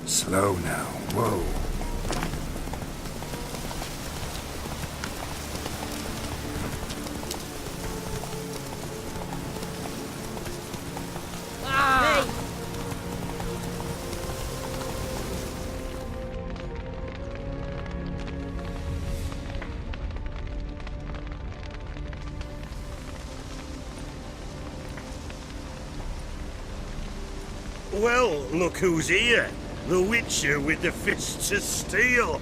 Slow now. Whoa. Well, look who's here. The Witcher with the fists of steel.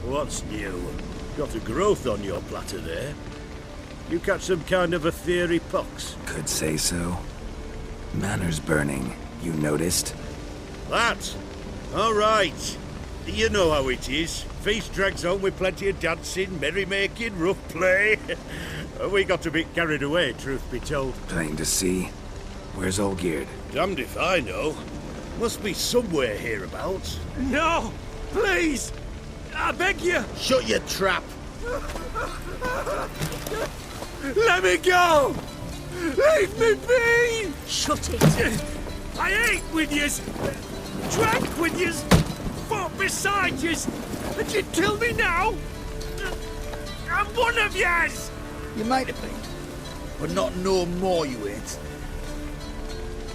What's new? Got a growth on your platter there. You catch some kind of a theory pox? Could say so. Manor's burning. You noticed? That? All right. You know how it is. Feast drags on with plenty of dancing, merrymaking, rough play. We got a bit carried away, truth be told. Plain to see. Where's Olgierd? Damned if I know. Must be somewhere hereabouts. No! Please! I beg you! Shut your trap! Let me go! Leave me be! Shut it! I ate with yous! Drank with yous! Fought beside yous! And you kill me now? I'm one of yous! You might have been, but not no more you ain't.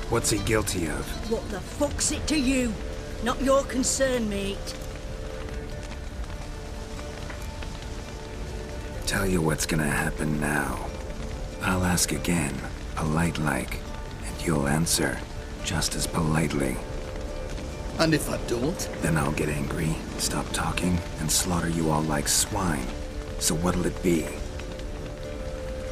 What's he guilty of? What the fuck's it to you? Not your concern, mate. Tell you what's gonna happen now. I'll ask again, polite-like, and you'll answer just as politely. And if I don't? Then I'll get angry, stop talking, and slaughter you all like swine. So what'll it be?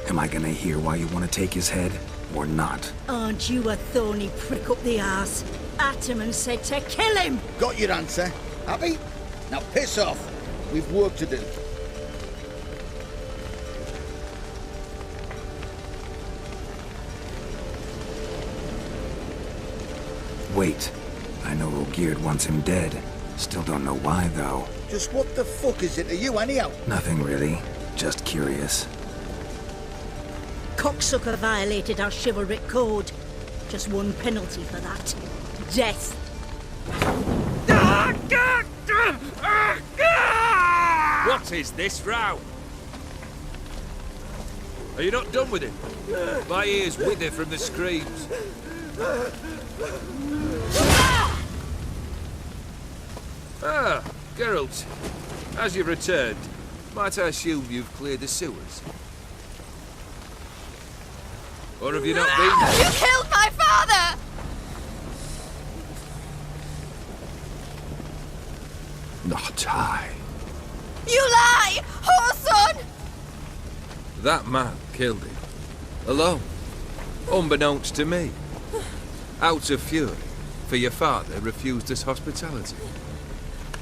Am I gonna hear why you want to take his head, or not? Aren't you a thorny prick up the arse? Ataman said to kill him! Got your answer. Happy? Now piss off. We've work to do. Wait. I know Olgierd wants him dead. Still don't know why, though. Just what the fuck is it to you anyhow? Nothing really. Just curious. Cocksucker violated our chivalric code. Just one penalty for that. Death. What is this row? Are you not done with him? My ears wither from the screams. Ah, Geralt. As you've returned, might I assume you've cleared the sewers? Or have you not been? You killed my father! Not I. You lie! Whoreson! That man killed him. Alone. Unbeknownst to me. Out of fury, for your father refused us hospitality.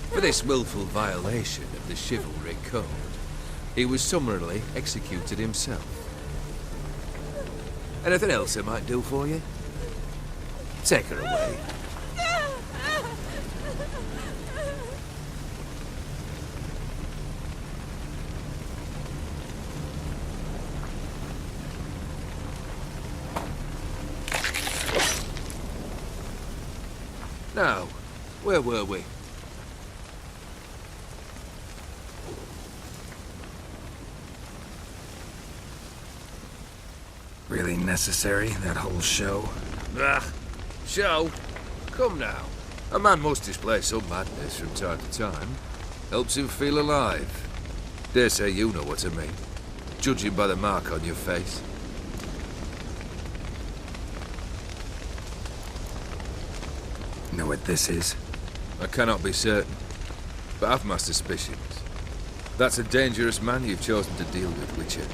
For this willful violation of the chivalry code, he was summarily executed himself. Anything else I might do for you? Take her away. Now, where were we? Really necessary, that whole show? Ah, show? Come now. A man must display some madness from time to time. Helps him feel alive. Dare say you know what I mean. Judging by the mark on your face. Know what this is? I cannot be certain, but I've my suspicions. That's a dangerous man you've chosen to deal with, Witcher.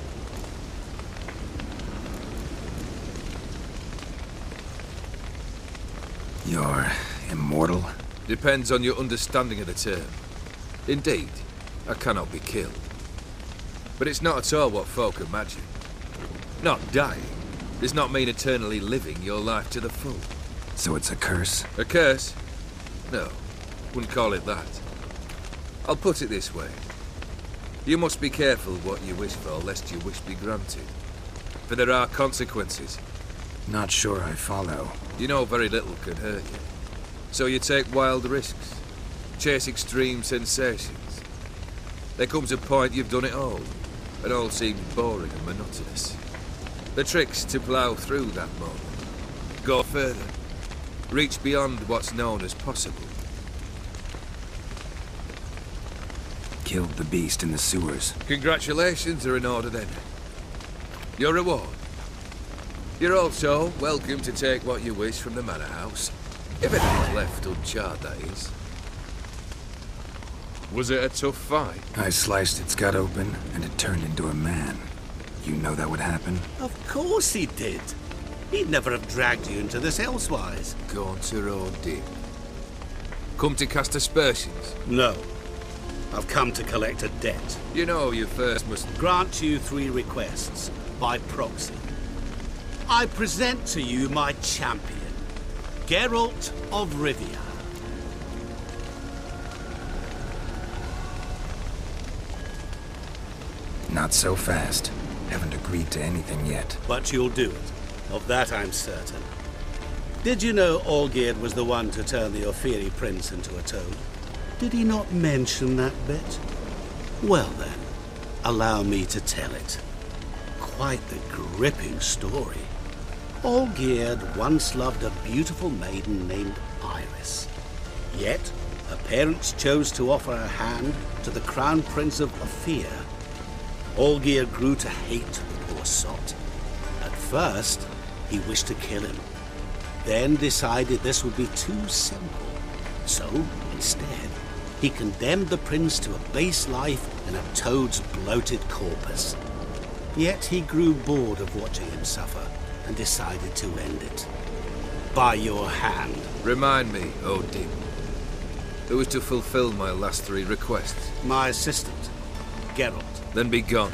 You're immortal? Depends on your understanding of the term. Indeed, I cannot be killed. But it's not at all what folk imagine. Not dying does not mean eternally living your life to the full. So it's a curse? A curse? No, wouldn't call it that. I'll put it this way. You must be careful what you wish for, lest your wish be granted. For there are consequences. Not sure I follow. You know very little can hurt you. So you take wild risks. chase extreme sensations. There comes a point you've done it all. It all seems boring and monotonous. The trick's to plough through that moment. Go further. Reach beyond what's known as possible. Killed the beast in the sewers. Congratulations are in order then. Your reward. You're also welcome to take what you wish from the manor house. If anything's left uncharred, that is. Was it a tough fight? I sliced its gut open, and it turned into a man. You know that would happen? Of course he did. He'd never have dragged you into this elsewise. Gaunter O'Dim. Come to cast aspersions. No. I've come to collect a debt. You know you first must... Grant you 3 requests, by proxy. I present to you my champion, Geralt of Rivia. Not so fast. Haven't agreed to anything yet. But you'll do it. Of that I'm certain. Did you know Olgierd was the one to turn the Ophiri prince into a toad? Did he not mention that bit? Well then, allow me to tell it. Quite the gripping story. Olgierd once loved a beautiful maiden named Iris. Yet, her parents chose to offer her hand to the Crown Prince of Ophir. Olgierd grew to hate the poor sot. At first, he wished to kill him. Then decided this would be too simple. So, instead, he condemned the prince to a base life in a toad's bloated corpus. Yet he grew bored of watching him suffer and decided to end it. By your hand. Remind me, O'Dim. Who was to fulfill my last 3 requests? My assistant, Geralt. Then be gone.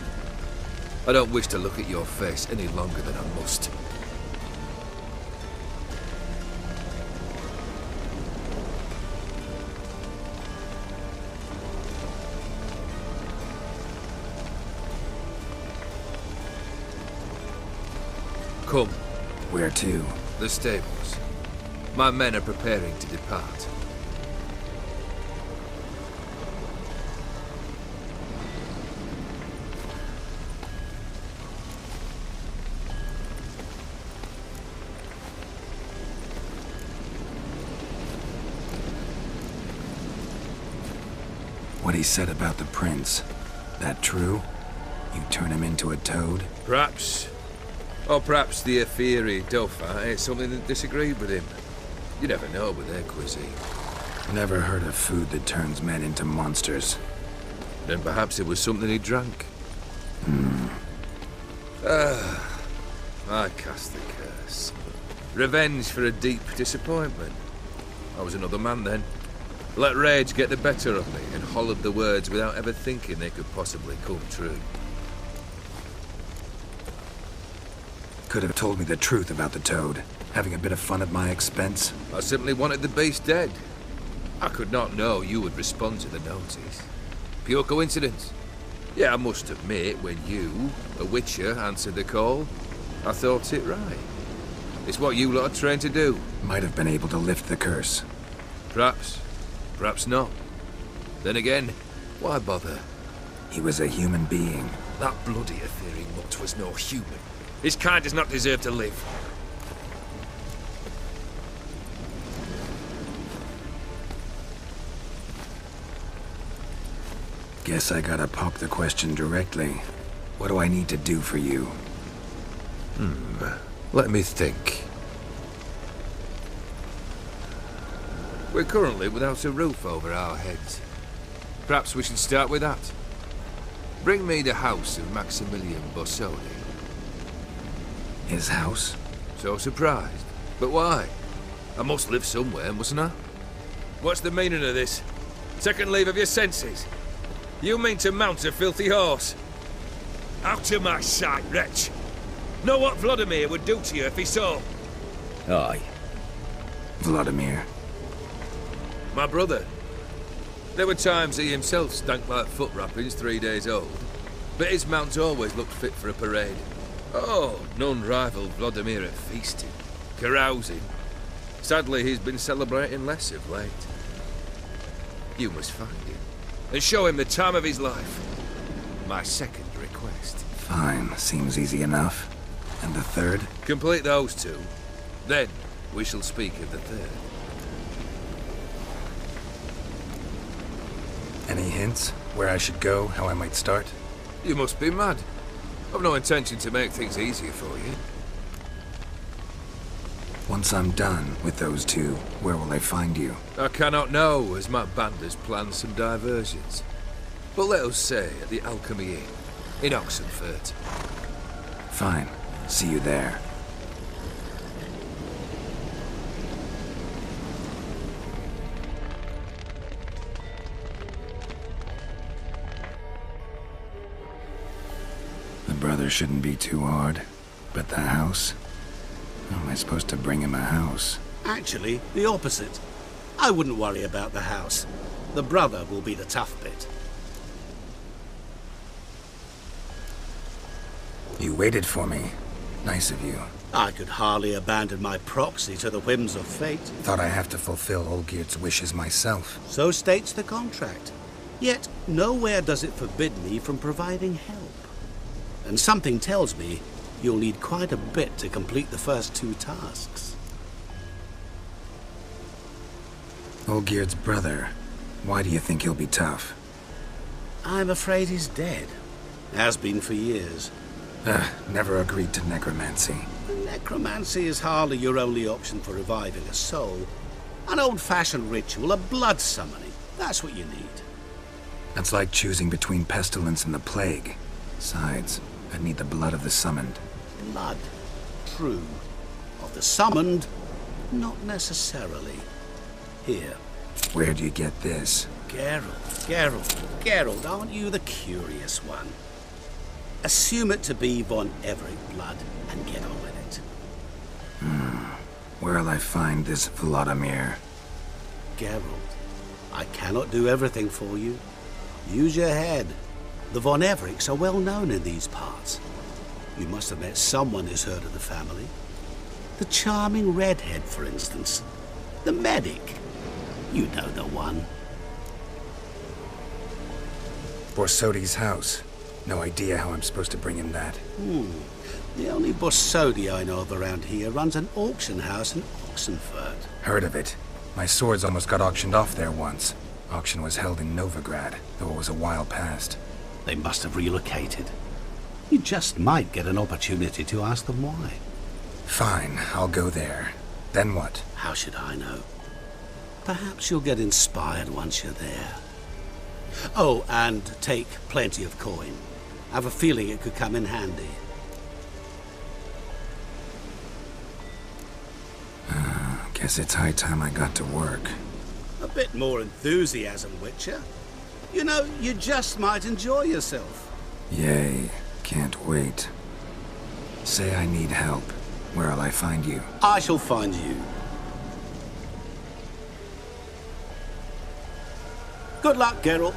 I don't wish to look at your face any longer than I must. Come. Where to? The stables. My men are preparing to depart. What he said about the prince. That true? You turn him into a toad? Perhaps. Or perhaps the Ophiri Dauphin ate something that disagreed with him. You never know with their cuisine. Never heard of food that turns men into monsters. Then perhaps it was something he drank. I cast the curse. Revenge for a deep disappointment. I was another man then. Let rage get the better of me and hollered the words without ever thinking they could possibly come true. Could have told me the truth about the toad. Having a bit of fun at my expense. I simply wanted the beast dead. I could not know you would respond to the notice. Pure coincidence. Yeah, I must admit, when you, a witcher, answered the call, I thought it right. It's what you lot are trained to do. Might have been able to lift the curse. Perhaps. Perhaps not. Then again, why bother? He was a human being. That bloody Ophiri mutt was no human. His kind does not deserve to live. Guess I gotta pop the question directly. What do I need to do for you? Let me think. We're currently without a roof over our heads. Perhaps we should start with that. Bring me the house of Maximilian Bossoni. His house? So surprised. But why? I must live somewhere, mustn't I? What's the meaning of this? Second leave of your senses? You mean to mount a filthy horse? Out of my sight, wretch! Know what Vladimir would do to you if he saw? Aye. Vladimir. My brother. There were times he himself stank like foot wrappings 3 days old, but his mount always looked fit for a parade. Oh, none rivaled Vladimir at feasting, carousing. Sadly, he's been celebrating less of late. You must find him, and show him the time of his life. My second request. Fine, seems easy enough. And the third? Complete those two. Then, we shall speak of the third. Any hints? Where I should go? How I might start? You must be mad. I've no intention to make things easier for you. Once I'm done with those two, where will I find you? I cannot know, as my band has planned some diversions. But let us say at the Alchemy Inn, in Oxenfurt. Fine. See you there. The brother shouldn't be too hard. But the house? How am I supposed to bring him a house? Actually, the opposite. I wouldn't worry about the house. The brother will be the tough bit. You waited for me. Nice of you. I could hardly abandon my proxy to the whims of fate. Thought I have to fulfill Olgierd's wishes myself. So states the contract. Yet, nowhere does it forbid me from providing help. And something tells me you'll need quite a bit to complete the first two tasks. Olgierd's brother. Why do you think he'll be tough? I'm afraid he's dead. Has been for years. Never agreed to necromancy. Necromancy is hardly your only option for reviving a soul. An old-fashioned ritual, a blood summoning. That's what you need. That's like choosing between pestilence and the plague. Besides, I'd need the blood of the summoned. Blood. True. Of the summoned, not necessarily. Here. Where'd you get this? Geralt, aren't you the curious one? Assume it to be von Everett blood and get on with it. Where'll I find this Vladimir? Geralt, I cannot do everything for you. Use your head. The von Evericks are well known in these parts. You must have met someone who's heard of the family. The charming redhead, for instance. The medic. You know the one. Borsodi's house. No idea how I'm supposed to bring him that. The only Borsodi I know of around here runs an auction house in Oxenfurt. Heard of it. My swords almost got auctioned off there once. Auction was held in Novigrad, though it was a while past. They must have relocated. You just might get an opportunity to ask them why. Fine, I'll go there. Then what? How should I know? Perhaps you'll get inspired once you're there. Oh, and take plenty of coin. I have a feeling it could come in handy. Guess it's high time I got to work. A bit more enthusiasm, Witcher. You know, you just might enjoy yourself. Yay, can't wait. Say I need help. Where'll I find you? I shall find you. Good luck, Geralt.